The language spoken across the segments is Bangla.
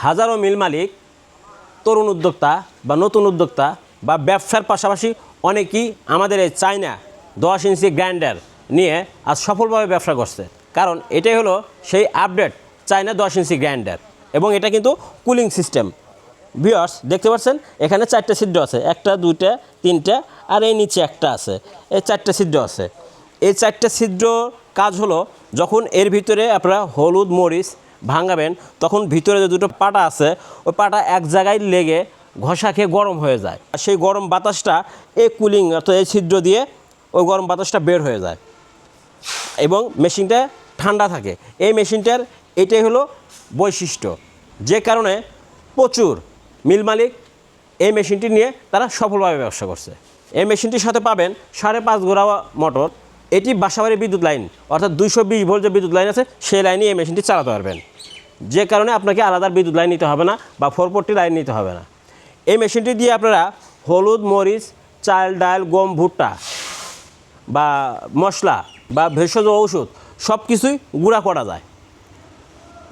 হাজারো মিল মালিক, তরুণ উদ্যোক্তা বা নতুন উদ্যোক্তা বা ব্যবসার পাশাপাশি অনেকেই আমাদের এই চায়না 10 ইঞ্চি গ্রাইন্ডার নিয়ে আজ সফলভাবে ব্যবসা করছে। কারণ এটাই হলো সেই আপডেট চায়না 10 ইঞ্চি গ্রাইন্ডার, এবং এটা কিন্তু কুলিং সিস্টেম। ভিউয়ার্স দেখতে পাচ্ছেন এখানে 4টে ছিদ্র আছে, 1টা 2টা 3টা আর এই নিচে একটা আছে, এই 4টে ছিদ্র আছে। এই 4টে ছিদ্র কাজ হলো, যখন এর ভিতরে আপনারা হলুদ মরিচ ভাঙাবেন তখন ভিতরে যে দুটো পাটা আছে ওই পাটা এক জায়গায় লেগে ঘষা খেয়ে গরম হয়ে যায়। আর সেই গরম বাতাসটা এই কুলিং অর্থাৎ এই ছিদ্র দিয়ে ওই গরম বাতাসটা বের হয়ে যায় এবং মেশিনটা ঠান্ডা থাকে। এই মেশিনটার এটাই হলো বৈশিষ্ট্য, যে কারণে প্রচুর মিল মালিক এই মেশিনটি নিয়ে তারা সফলভাবে ব্যবসা করছে। এই মেশিনটির সাথে পাবেন 5.5 গোড়া মোটর। এটি বাসাবাড়ি বিদ্যুৎ লাইন অর্থাৎ 220 ভোল্ট যে বিদ্যুৎ লাইন আছে সেই লাইনে এই মেশিনটি চালাতে পারবেন, যে কারণে আপনাকে আলাদা বিদ্যুৎ লাইন নিতে হবে না বা 440 লাইন নিতে হবে না। এই মেশিনটি দিয়ে আপনারা হলুদ মরিচ চাল ডাল গম ভুট্টা বা মশলা বা ভেষজ ঔষধ সব কিছুই গুঁড়া করা যায়,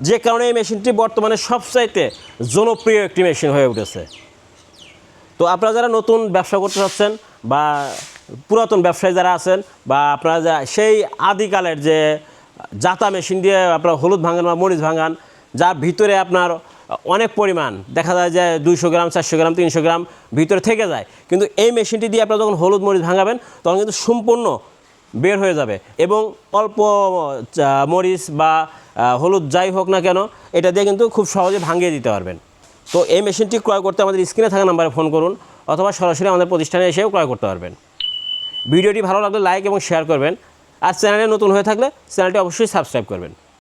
যে কারণে এই মেশিনটি বর্তমানে সবচাইতে জনপ্রিয় একটি মেশিন হয়ে উঠেছে। তো আপনারা যারা নতুন ব্যবসা করতে চাচ্ছেন বা পুরাতন ব্যবসায়ী যারা আছেন বা আপনারা সেই আদিকালের যে জাতা মেশিন দিয়ে আপনারা হলুদ ভাঙান বা মরিচ ভাঙান, যার ভিতরে আপনার অনেক পরিমাণ দেখা যায় যে 200 গ্রাম 400 গ্রাম 300 গ্রাম ভিতরে থেকে যায়, কিন্তু এই মেশিনটি দিয়ে আপনারা যখন হলুদ মরিচ ভাঙাবেন তখন কিন্তু সম্পূর্ণ বের হয়ে যাবে এবং অল্প মরিচ বা হলুদ যাই হোক না কেন এটা দিয়ে কিন্তু খুব সহজে ভাঙিয়ে দিতে পারবেন। তো এই মেশিনটি ক্রয় করতে আমাদের স্ক্রিনে থাকা নাম্বারে ফোন করুন অথবা সরাসরি আমাদের প্রতিষ্ঠানে এসেও ক্রয় করতে পারবেন। ভিডিওটি ভালো লাগলে লাইক এবং শেয়ার করবেন, আর চ্যানেলে নতুন হয়ে থাকলে চ্যানেলটি অবশ্যই সাবস্ক্রাইব করবেন।